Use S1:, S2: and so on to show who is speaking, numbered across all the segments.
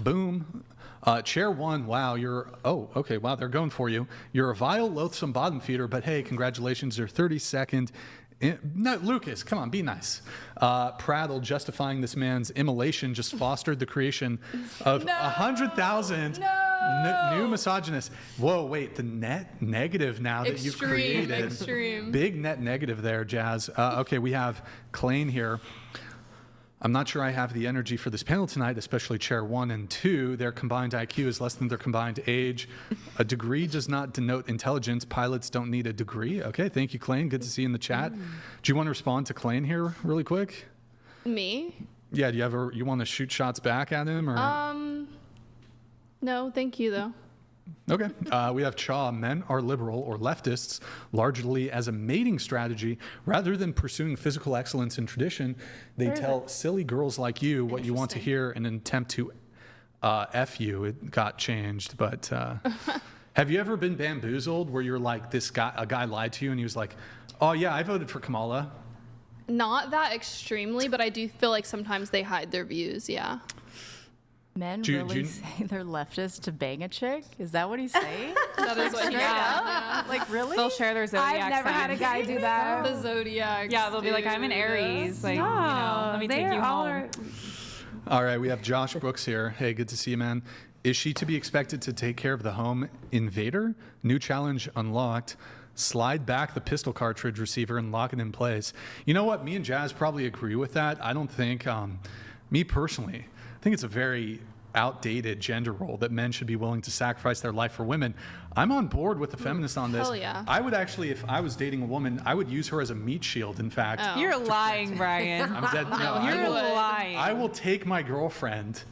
S1: Boom. Chair 1, wow, wow, they're going for you. You're a vile, loathsome bottom feeder, but hey, congratulations, your 32nd. No, Lucas, come on, be nice. Prattle, justifying this man's immolation, just fostered the creation of 100,000 new misogynists. Whoa, wait, the net negative now that you've created.
S2: Extreme.
S1: Big net negative there, Jazz. Okay, we have Klain here. I'm not sure I have the energy for this panel tonight, especially chair 1 and 2. Their combined IQ is less than their combined age. A degree does not denote intelligence. Pilots don't need a degree. Okay, thank you, Klain. Good to see you in the chat. Do you want to respond to Klain here really quick?
S2: Me?
S1: Yeah, you want to shoot shots back at him? Or?
S2: No, thank you, though.
S1: Okay. We have Chaw. Men are liberal or leftists largely as a mating strategy. Rather than pursuing physical excellence and tradition, they tell silly girls like you what you want to hear in an attempt to F you. It got changed. But have you ever been bamboozled where you're like, a guy lied to you and he was like, oh, yeah, I voted for Kamala?
S2: Not that extremely, but I do feel like sometimes they hide their views, yeah.
S3: Men really say they're leftist to bang a chick? Is that what he's saying?
S2: That is what, yeah.
S3: Like, really?
S4: They'll share their zodiac
S5: I've never had a guy do that.
S2: The zodiac.
S4: Yeah, they'll be like, I'm an Aries. Like, let me take you home.
S1: All right, we have Josh Brooks here. Hey, good to see you, man. Is she to be expected to take care of the home invader? New challenge unlocked. Slide back the pistol cartridge receiver and lock it in place. You know what? Me and Jazz probably agree with that. I don't think, me personally, I think it's a very outdated gender role that men should be willing to sacrifice their life for women. I'm on board with the feminist on this.
S2: Hell yeah.
S1: I would actually, if I was dating a woman, I would use her as a meat shield, in fact.
S2: Oh.
S4: You're lying, Brian.
S1: I'm dead. No,
S4: You're lying.
S1: I will take my girlfriend.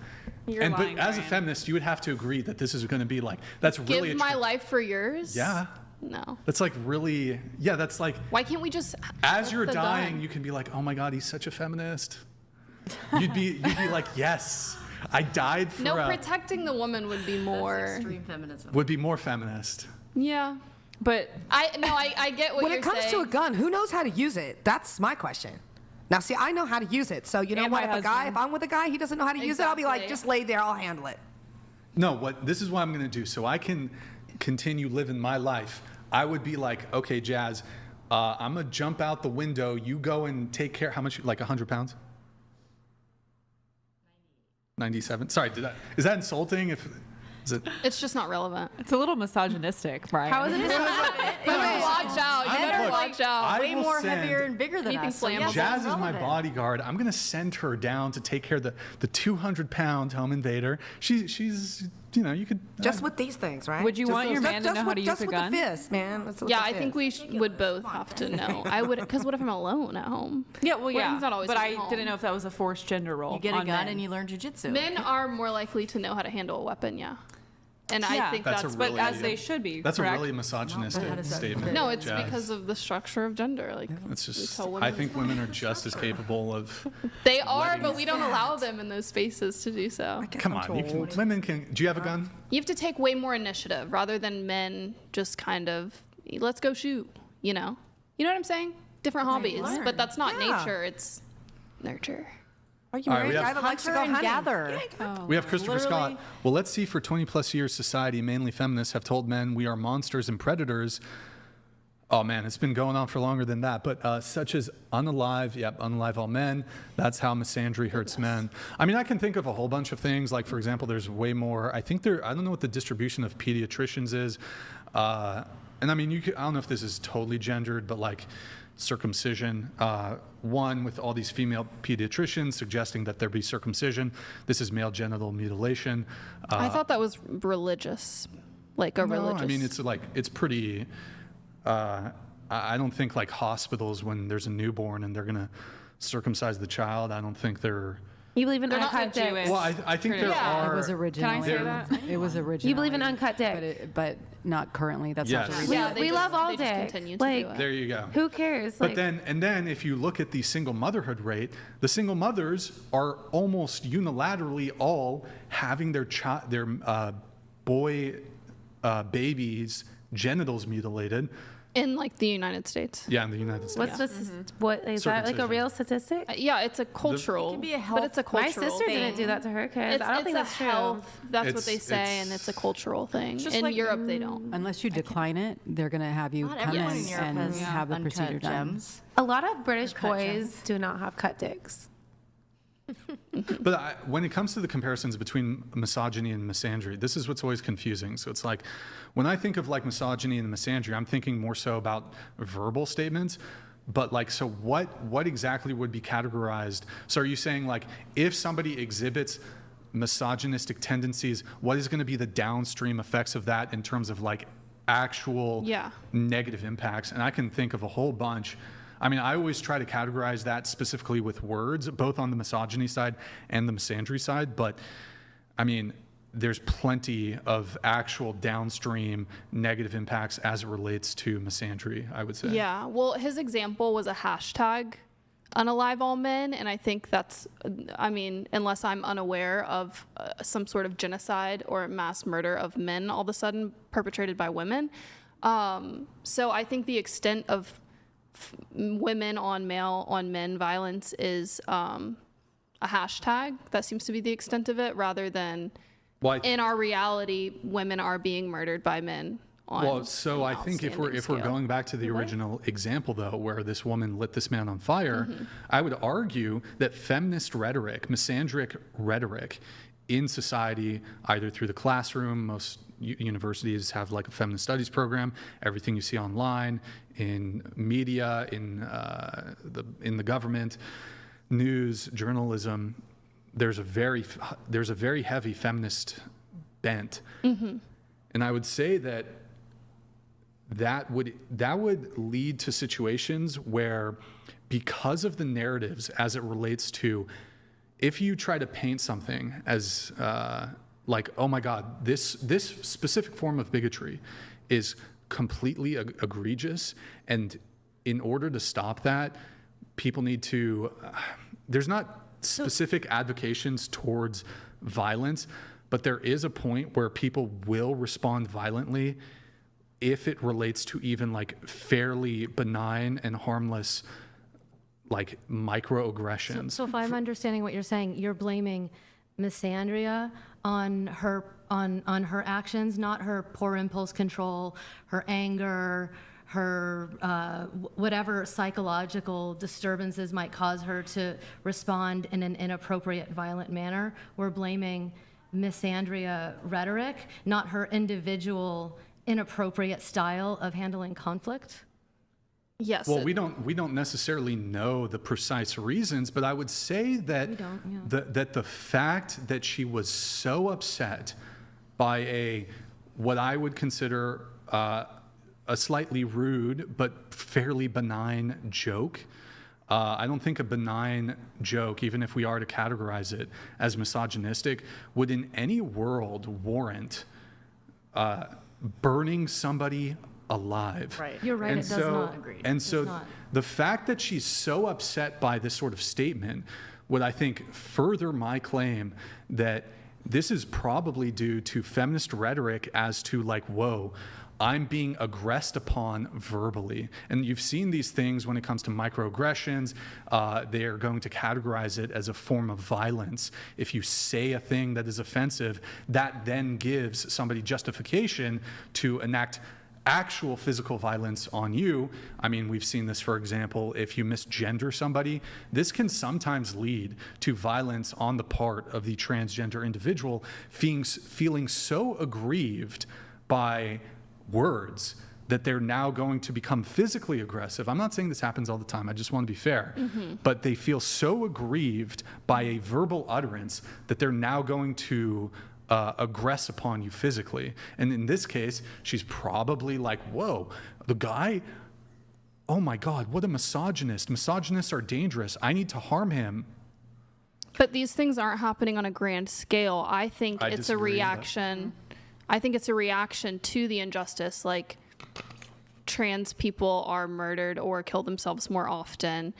S4: You're lying,
S1: but as a
S4: Brian.
S1: feminist, you would have to agree that this is going to be like, that's really
S2: Give my life for yours?
S1: Yeah.
S2: No.
S1: That's like really, yeah, that's like,
S2: Why can't we just
S1: as you're
S2: the
S1: dying,
S2: gun?
S1: you can be like, oh my God, he's such a feminist. You'd be like, yes, I died for
S2: No, protecting the woman would be more.
S3: Extreme feminism.
S1: would be more feminist.
S2: Yeah.
S4: But
S2: I get what
S5: When
S2: you're
S5: it comes
S2: saying.
S5: to a gun, who knows how to use it? That's my question. Now, see, I know how to use it. So, you know
S4: And
S5: what?
S4: my
S5: If
S4: husband.
S5: I'm with a guy, he doesn't know how to use it, I'll be like,
S2: Exactly.
S5: just lay there, I'll handle it.
S1: No, this is what I'm going to do. So I can continue living my life. I would be like, okay, Jazz, I'm going to jump out the window. You go and take care. How much? Like 100 pounds? 97. Sorry, is that insulting?
S2: It's just not relevant.
S4: it's a little misogynistic, Brian.
S5: How is it?
S2: Watch out. You better watch out.
S3: Way
S1: will
S3: more
S1: send-
S3: heavier and bigger than
S2: Anything
S3: us. So
S2: flammable.
S3: yes,
S1: Jazz
S3: it's
S1: is my
S3: relevant.
S1: bodyguard. I'm gonna send her down to take care of the 200-pound home invader. She's you could
S5: Just with these things, right?
S4: Would you
S5: Just
S4: want your man to
S5: just
S4: know how
S5: with-
S4: to use
S5: just
S4: a
S5: with
S4: gun?
S5: the fist, man. That's with
S2: Yeah,
S5: the
S2: I think
S5: fist.
S2: we would both have to know. I would, because what if I'm alone at home?
S4: Yeah, well, yeah.
S2: He's not always
S4: but
S2: at
S4: I
S2: home.
S4: didn't know if that was a forced gender role.
S3: You get a
S4: on
S3: gun
S4: men.
S3: and you learn jujitsu.
S2: Men are more likely to know how to handle a weapon, yeah. And
S4: Yeah.
S2: I think
S1: That's
S2: that's,
S1: a
S4: But
S1: really-
S4: as they should be.
S1: That's
S4: correct?
S1: a really misogynistic
S3: how does that
S1: statement.
S3: fit?
S2: no, it's
S1: Jazz.
S2: because of the structure of gender. Like
S1: It's
S2: we
S1: just.
S2: tell
S1: I
S2: women
S1: think
S2: it's
S1: women are just as capable of.
S2: They are,
S1: letting-
S2: but we don't allow them in those spaces to do so.
S1: Come on, women can. Do you have a gun?
S2: You have to take way more initiative rather than men just kind of, let's go shoot, You know what I'm saying? Different hobbies,
S3: learn.
S2: but that's not
S5: Yeah.
S2: nature, it's nurture.
S5: Are you
S1: All right,
S5: married
S1: we
S5: a
S1: have-
S5: guy that likes to go
S3: Hunter and
S5: hunting?
S3: gather.
S1: We have Christopher
S3: Literally-
S1: Scott. Well, let's see. For 20 plus years, society, mainly feminists, have told men we are monsters and predators. Oh man, it's been going on for longer than that. But such as unalive all men. That's how misandry hurts men. I mean, I can think of a whole bunch of things. Like, for example, there's way more. I don't know what the distribution of pediatricians is. And I mean, I don't know if this is totally gendered, but like circumcision. One with all these female pediatricians suggesting that there be circumcision. This is male genital mutilation.
S2: I thought that was religious, like a
S1: No,
S2: religious.
S1: I mean, it's pretty. I don't think like hospitals, when there's a newborn and they're gonna circumcise the child, I don't think they're.
S6: You believe in
S2: They're not
S6: uncut
S2: Jewish.
S6: dicks?
S1: Well, I think there
S2: Yeah.
S1: are.
S7: It was originally.
S4: Can I say that?
S7: It was originally.
S6: You believe in uncut dick?
S7: but not currently. That's not the
S1: Yes.
S7: reason.
S2: Yeah,
S6: we love all
S2: they just
S6: dick.
S2: continue to
S6: Like,
S2: do it.
S1: There you go.
S6: Who cares?
S1: But then if you look at the single motherhood rate, the single mothers are almost unilaterally all having their boy babies' genitals mutilated.
S2: In like the United States.
S1: Yeah, in the United States.
S4: What's what is that like a
S1: Circumcision.
S4: real statistic?
S2: Yeah, it's a cultural.
S3: It can be a
S2: but it's a
S3: health-
S4: My
S2: cultural
S4: sister
S2: thing.
S4: didn't do that to her kids. I don't think that's true.
S2: That's what they
S1: It's-
S2: say, and it's a cultural thing.
S3: Just
S2: In
S3: like-
S2: Europe, they don't.
S6: Unless you decline it, they're going to have you
S3: Not
S6: come
S3: everyone
S6: in
S3: in Europe
S6: and
S3: has
S6: have the
S3: uncut
S6: procedure done.
S3: gems.
S4: A lot of British
S3: cut
S4: boys
S3: gems.
S4: do not have cut dicks.
S1: But when it comes to the comparisons between misogyny and misandry, this is what's always confusing. So it's like, when I think of like misogyny and misandry, I'm thinking more so about verbal statements. But like, so what exactly would be categorized? So are you saying like, if somebody exhibits misogynistic tendencies, what is going to be the downstream effects of that in terms of like actual negative impacts? And I can think of a whole bunch. I mean, I always try to categorize that specifically with words, both on the misogyny side and the misandry side. But I mean, there's plenty of actual downstream negative impacts as it relates to misandry, I would say.
S2: Yeah. Well, his example was a hashtag, unalive all men. And I think that's, I mean, unless I'm unaware of some sort of genocide or mass murder of men all of a sudden perpetrated by women. So I think the extent of women on male on men violence is a hashtag. That seems to be the extent of it, rather than in our reality, women are being murdered by men.
S1: Well, so I think if we're going back to the original example, though, where this woman lit this man on fire, I would argue that feminist rhetoric, misandric rhetoric in society, either through the classroom, most universities have like a feminist studies program, everything you see online, in media, in the government, news, journalism, there's a very heavy feminist bent. And I would say that would lead to situations where, because of the narratives as it relates to, if you try to paint something as like, oh my God, this specific form of bigotry is completely egregious, and in order to stop that, people need to, there's not specific advocations towards violence, but there is a point where people will respond violently if it relates to even like fairly benign and harmless like microaggressions.
S7: So if I'm understanding what you're saying, you're blaming misandria on her actions, not her poor impulse control, her anger, her whatever psychological disturbances might cause her to respond in an inappropriate, violent manner. We're blaming misandria rhetoric, not her individual inappropriate style of handling conflict.
S2: Yes.
S1: Well, we don't necessarily know the precise reasons, but I would say that that the fact that she was so upset by what I would consider a slightly rude but fairly benign joke. I don't think a benign joke, even if we are to categorize it as misogynistic, would in any world warrant burning somebody alive.
S3: Right.
S7: You're right, it does not.
S1: And so
S7: Does not.
S1: the fact that she's so upset by this sort of statement would, I think, further my claim that this is probably due to feminist rhetoric as to like, whoa, I'm being aggressed upon verbally. And you've seen these things when it comes to microaggressions. They are going to categorize it as a form of violence. If you say a thing that is offensive, that then gives somebody justification to enact actual physical violence on you. I mean, we've seen this, for example, if you misgender somebody, this can sometimes lead to violence on the part of the transgender individual feeling so aggrieved by words that they're now going to become physically aggressive. I'm not saying this happens all the time, I just want to be fair, but they feel so aggrieved by a verbal utterance that they're now going to aggress upon you physically. And in this case, she's probably like, whoa, the guy, oh my God, what a misogynist. Misogynists are dangerous. I need to harm him.
S2: But these things aren't happening on a grand scale. I think it's a reaction. I think it's a reaction to the injustice. Like, trans people are murdered or kill themselves more often.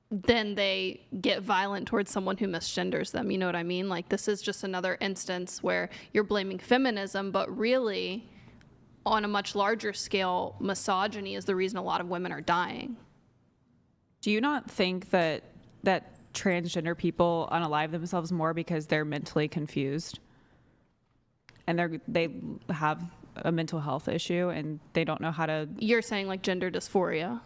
S2: Then they get violent towards someone who misgenders them. You know what I mean? Like, this is just another instance where you're blaming feminism, but really on a much larger scale, misogyny is the reason a lot of women are dying.
S4: Do you not think that transgender people unalive themselves more because they're mentally confused and they have a mental health issue and they don't know how to?
S2: You're saying like gender dysphoria.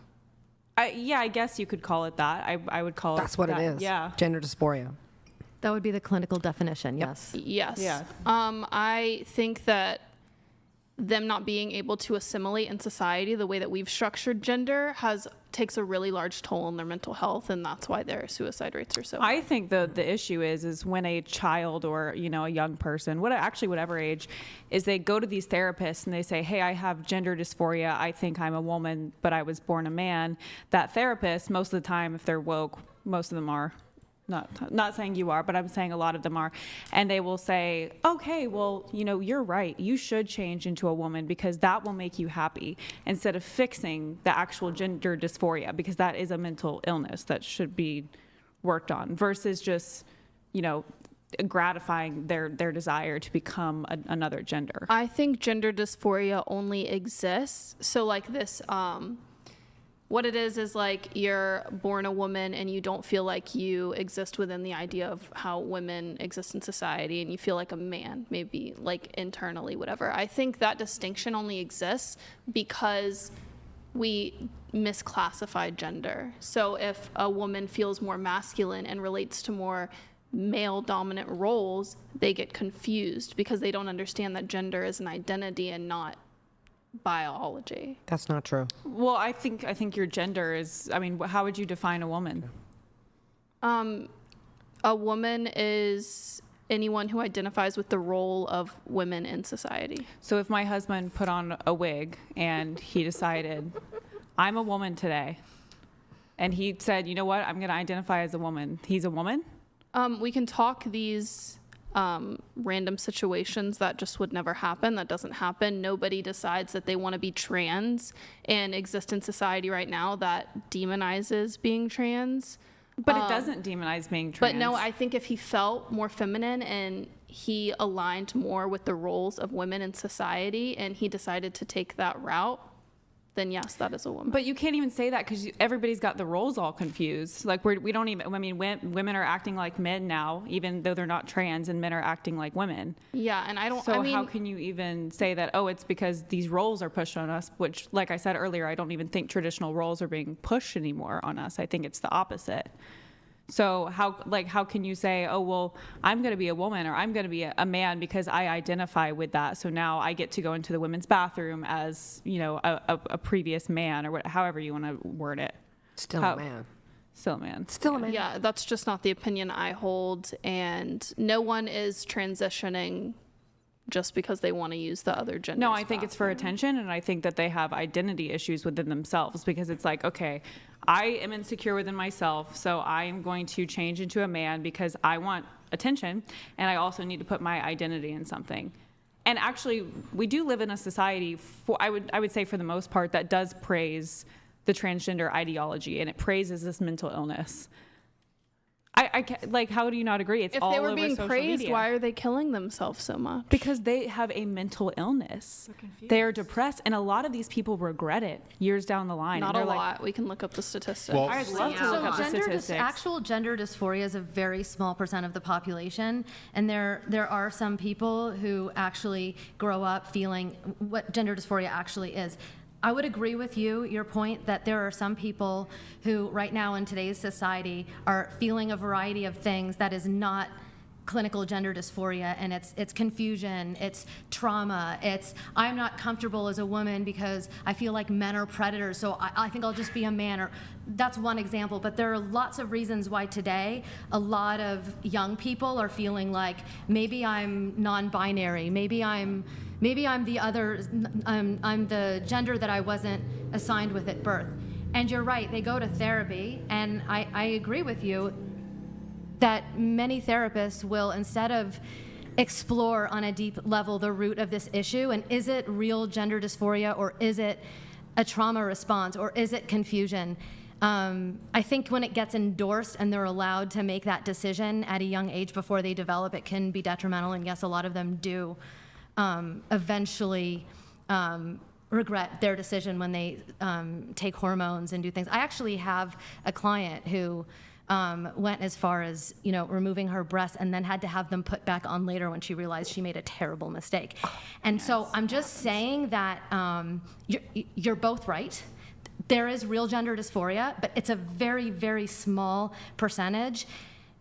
S4: Yeah, I guess you could call it that. I would call
S5: That's
S4: it
S5: what
S4: that.
S5: it is.
S4: Yeah.
S5: Gender dysphoria.
S7: That would be the clinical definition, yes.
S2: Yes.
S4: Yeah.
S2: I think that them not being able to assimilate in society the way that we've structured gender takes a really large toll on their mental health, and that's why their suicide rates are so high.
S4: I think the issue is when a child or a young person, whatever age, is they go to these therapists and they say, hey, I have gender dysphoria, I think I'm a woman but I was born a man. That therapist, most of the time, if they're woke, most of them are, not saying you are, but I'm saying a lot of them are, and they will say, okay, well, you're right, you should change into a woman because that will make you happy, instead of fixing the actual gender dysphoria, because that is a mental illness that should be worked on, versus just gratifying their desire to become another gender.
S2: I think gender dysphoria only exists, so like this what it is like you're born a woman and you don't feel like you exist within the idea of how women exist in society, and you feel like a man, maybe like internally, whatever. I think that distinction only exists because we misclassified gender. So if a woman feels more masculine and relates to more male dominant roles, they get confused because they don't understand that gender is an identity and not biology.
S5: That's not true.
S4: Well, I think your gender is, how would you define a woman?
S2: A woman is anyone who identifies with the role of women in society.
S4: So if my husband put on a wig and he decided, I'm a woman today, and he said, you know what, I'm going to identify as a woman, he's a woman?
S2: We can talk these random situations that just would never happen. That doesn't happen. Nobody decides that they want to be trans and exist in society right now that demonizes being trans.
S4: But it doesn't demonize being trans.
S2: But no, I think if he felt more feminine and he aligned more with the roles of women in society and he decided to take that route, then yes, that is a woman.
S4: But you can't even say that because everybody's got the roles all confused. Like we don't even, women are acting like men now, even though they're not trans, and men are acting like women.
S2: Yeah, and
S4: So how can you even say that, oh, it's because these roles are pushed on us, which, like I said earlier, I don't even think traditional roles are being pushed anymore on us. I think it's the opposite. So how can you say, oh, well, I'm going to be a woman or I'm going to be a man because I identify with that. So now I get to go into the women's bathroom as, a previous man, or however you want to word it.
S5: Still a man.
S4: Still a man.
S5: Still a man.
S2: Yeah, that's just not the opinion I hold. And no one is transitioning just because they want to use the other gender.
S4: No, I think it's for attention, and I think that they have identity issues within themselves, because it's like, okay, I am insecure within myself, so I am going to change into a man because I want attention, and I also need to put my identity in something. And actually, we do live in a society, I would say for the most part, that does praise the transgender ideology, and it praises this mental illness. How do you not agree? It's
S2: if
S4: all
S2: they were
S4: over
S2: being
S4: social
S2: praised,
S4: media.
S2: why are they killing themselves so much?
S4: Because they have a mental illness. They are depressed, and a lot of these people regret it years down the line.
S2: Not
S4: and
S2: a
S4: they're
S2: lot. We can look up the statistics.
S1: Well,
S4: I'd love to look up the statistics.
S7: Actual gender dysphoria is a very small percent of the population, and there are some people who actually grow up feeling what gender dysphoria actually is. I would agree with your point that there are some people who right now in today's society are feeling a variety of things that is not clinical gender dysphoria, and it's confusion, it's trauma, it's I'm not comfortable as a woman because I feel like men are predators, so I think I'll just be a man. Or that's one example, but there are lots of reasons why today a lot of young people are feeling like maybe I'm non-binary, maybe I'm the other, I'm the gender that I wasn't assigned with at birth. And you're right, they go to therapy, and I agree with you that many therapists will, instead of explore on a deep level the root of this issue, and is it real gender dysphoria, or is it a trauma response, or is it confusion? I think when it gets endorsed and they're allowed to make that decision at a young age before they develop, it can be detrimental, and yes, a lot of them do eventually regret their decision when they take hormones and do things. I actually have a client who went as far as, removing her breasts and then had to have them put back on later when she realized she made a terrible mistake. And so I'm just saying that you're both right. There is real gender dysphoria, but it's a very, very small percentage.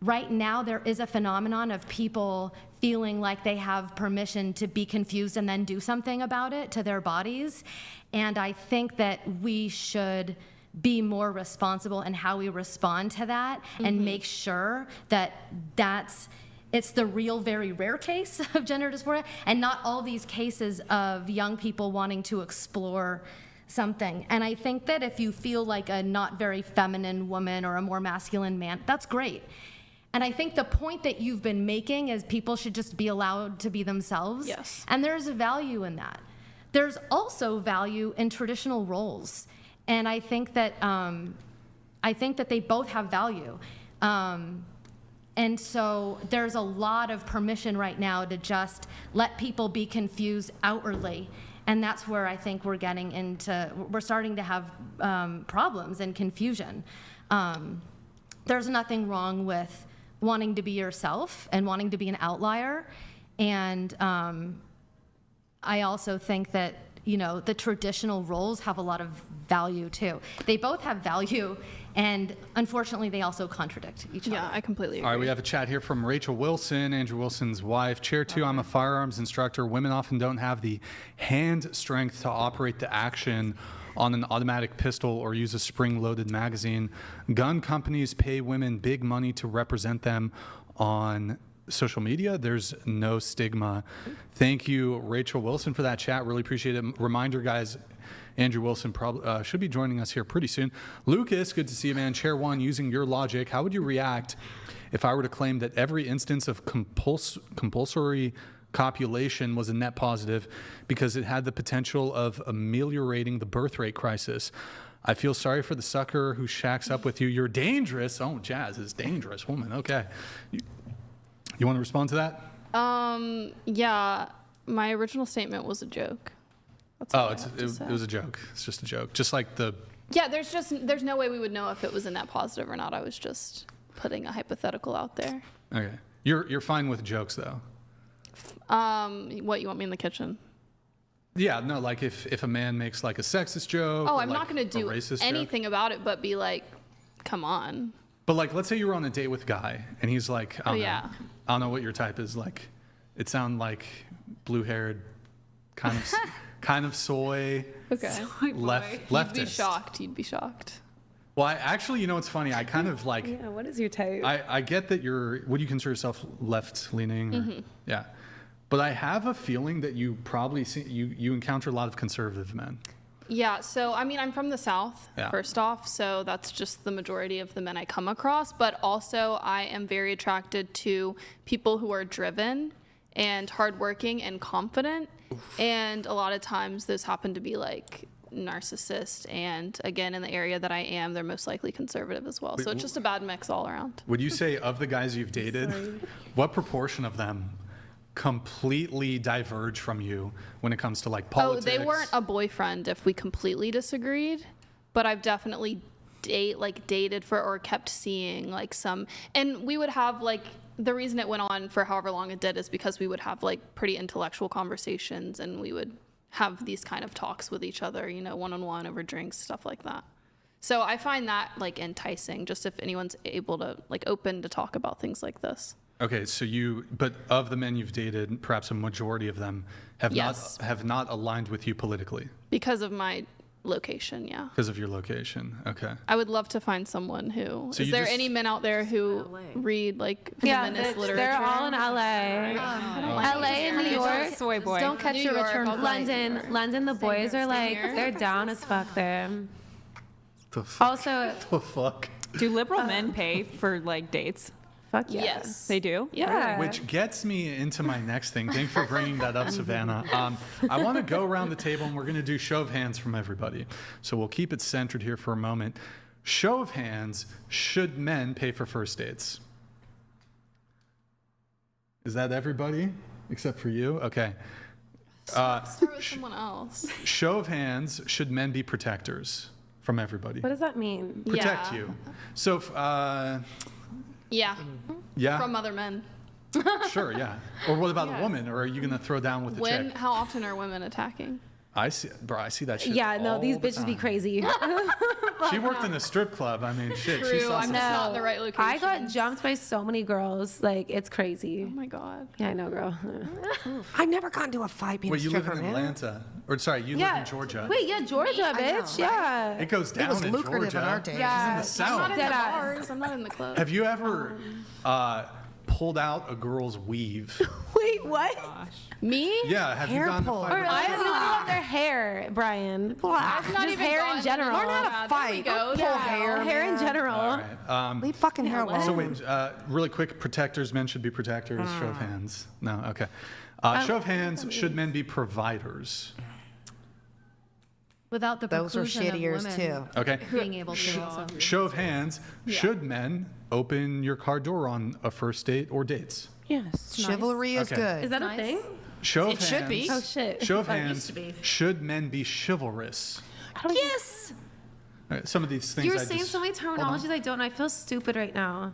S7: Right now, there is a phenomenon of people feeling like they have permission to be confused and then do something about it to their bodies. And I think that we should be more responsible in how we respond to that and make sure that it's the real, very rare case of gender dysphoria and not all these cases of young people wanting to explore something. And I think that if you feel like a not very feminine woman or a more masculine man, that's great. And I think the point that you've been making is people should just be allowed to be themselves.
S2: Yes. And
S7: there's a value in that. There's also value in traditional roles. And I think that they both have value. And so there's a lot of permission right now to just let people be confused outwardly. And that's where I think we're starting to have problems and confusion. There's nothing wrong with wanting to be yourself and wanting to be an outlier. And I also think that, the traditional roles have a lot of value too. They both have value, and unfortunately, they also contradict each other.
S2: Yeah, I completely agree.
S1: All right, we have a chat here from Rachel Wilson, Andrew Wilson's wife. Chair 2, I'm a firearms instructor. Women often don't have the hand strength to operate the action on an automatic pistol or use a spring-loaded magazine. Gun companies pay women big money to represent them on social media. There's no stigma. Thank you, Rachel Wilson, for that chat. Really appreciate it. Reminder, guys, Andrew Wilson probably should be joining us here pretty soon. Lucas, good to see you, man. Chair 1, using your logic, how would you react if I were to claim that every instance of compulsory copulation was a net positive because it had the potential of ameliorating the birth rate crisis? I feel sorry for the sucker who shacks up with you. You're dangerous. Oh, Jazz is dangerous woman. Okay. You want to respond to that?
S2: Yeah, my original statement was a joke. That's all I have to say.
S1: It was a joke. It's just a joke. Just like the...
S2: Yeah, there's no way we would know if it was a net positive or not. I was just putting a hypothetical out there.
S1: Okay. You're fine with jokes, though?
S2: What, you want me in the kitchen?
S1: Yeah, no, like if a man makes like a sexist joke.
S2: Oh,
S1: or
S2: I'm not going to do anything about it but be like, come on.
S1: But like, let's say you were on a date with a guy and he's like, I don't know what your type is. Like, it sound like blue-haired, kind of soy.
S2: Okay.
S1: Leftist.
S2: You'd be shocked.
S1: Well, actually, it's funny. I kind of like.
S4: Yeah, what is your type?
S1: I get that would you consider yourself left-leaning?
S2: Mm-hmm.
S1: Yeah. But I have a feeling that you probably you encounter a lot of conservative men.
S2: Yeah, so I mean, I'm from the South, first off, so that's just the majority of the men I come across. But also, I am very attracted to people who are driven and hardworking and confident. Oof. And a lot of times, those happen to be like narcissist, and again, in the area that I am, they're most likely conservative as well. So it's just a bad mix all around.
S1: Would you say of the guys you've dated, what proportion of them completely diverge from you when it comes to like politics?
S2: Oh, they weren't a boyfriend if we completely disagreed, but I've definitely dated for or kept seeing like some, and we would have like, the reason it went on for however long it did is because we would have like pretty intellectual conversations, and we would have these kind of talks with each other, one-on-one over drinks, stuff like that. So I find that like enticing, just if anyone's able to like open to talk about things like this.
S1: Okay, so but of the men you've dated, perhaps a majority of them have not aligned with you politically.
S2: Because of my location, yeah.
S1: Because of your location, okay.
S2: I would love to find someone who. Is there any men out there who read like feminist literature?
S8: They're all in LA. LA and New York.
S4: Soy boy.
S7: Don't catch your return flight.
S8: London, the boys are like, they're down as fuck there. Also,
S1: the fuck?
S4: Do liberal men pay for like dates?
S8: Fuck yeah.
S2: Yes.
S4: They do?
S8: Yeah.
S1: Which gets me into my next thing. Thanks for bringing that up, Savannah. I want to go around the table, and we're going to do show of hands from everybody. So we'll keep it centered here for a moment. Show of hands, should men pay for first dates? Is that everybody except for you? Okay.
S2: Start with someone else.
S1: Show of hands, should men be protectors from everybody?
S8: What does that mean?
S1: Protect
S2: Yeah.
S1: you. So,
S2: Yeah.
S1: yeah,
S2: From other men.
S1: sure, yeah. Or what about the
S2: Yes.
S1: woman? Or are you going to throw down with the chick?
S2: How often are women attacking?
S1: I see that shit.
S8: Yeah, no,
S1: all
S8: these
S1: the
S8: bitches be
S1: time.
S8: crazy.
S1: She worked in a strip club. I mean, shit. She
S2: True,
S1: saw
S2: I'm
S1: some
S2: just
S1: stuff.
S2: not in the right location.
S8: I got jumped by so many girls. Like, it's crazy.
S2: Oh my god.
S8: Yeah, I know, girl.
S5: I've never gotten to a fight being
S1: Wait,
S5: a
S1: you live
S5: stripper,
S1: in
S5: man.
S1: Atlanta? Or sorry, you live in Georgia?
S8: Wait, yeah, Georgia, bitch.
S5: know, right?
S8: Yeah.
S1: It goes down
S5: It was
S1: in
S5: lucrative
S1: Georgia.
S5: in our days.
S8: Yeah.
S1: It's in the
S2: I'm not
S1: South.
S2: in
S8: Dead
S2: the
S8: ass.
S2: bars. I'm not in the club.
S1: Have you ever pulled out a girl's weave?
S8: Wait, what?
S2: Me?
S1: Yeah, have you
S5: Hair
S1: gone to
S5: pull.
S1: fight
S8: Or
S1: with
S8: I
S1: a chick?
S8: pull out their hair, Brian.
S2: I've not
S8: Just
S2: even
S8: hair
S2: gotten
S8: in
S2: to
S8: general.
S2: know
S5: Learn how to
S2: that.
S5: fight.
S2: There we
S5: Don't
S2: go.
S5: pull
S2: Yeah.
S5: hair.
S8: Hair in general.
S1: All right.
S5: Leave fucking hair alone.
S1: So wait, really quick, protectors, men should be protectors. Show of hands. No, okay. Show of hands, should men be providers?
S7: Without the
S5: Those are
S7: preclusion of
S5: shittiers
S7: women
S5: too.
S1: Okay.
S7: being able to also.
S1: Show of hands, should men open your car door on a first date or dates?
S8: Yes.
S5: Chivalry is
S1: Okay.
S5: good.
S8: Is that a
S7: Nice.
S8: thing?
S1: Show of
S5: It should
S1: hands.
S5: be.
S8: Oh, shit.
S1: Show of
S8: That used
S1: hands,
S8: to be.
S1: should men be chivalrous?
S8: Yes.
S1: All right, some of these things
S8: You're
S1: I
S8: saying
S1: just,
S8: so many
S1: hold on.
S8: terminologies I don't know. I feel stupid right now.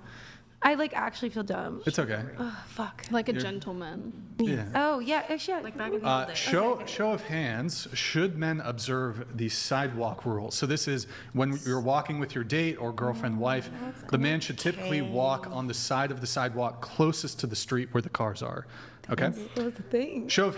S8: I like actually feel dumb.
S1: It's okay.
S8: Oh, fuck.
S2: Like a gentleman.
S1: Yeah.
S8: Oh, yeah. Shit. Like back in
S1: Show of hands, should men observe the sidewalk rule? So this is when you're walking with your date or girlfriend, wife, the man should typically walk on the side of the sidewalk closest to the street where the cars are. Okay?
S8: That was the thing.
S1: Show of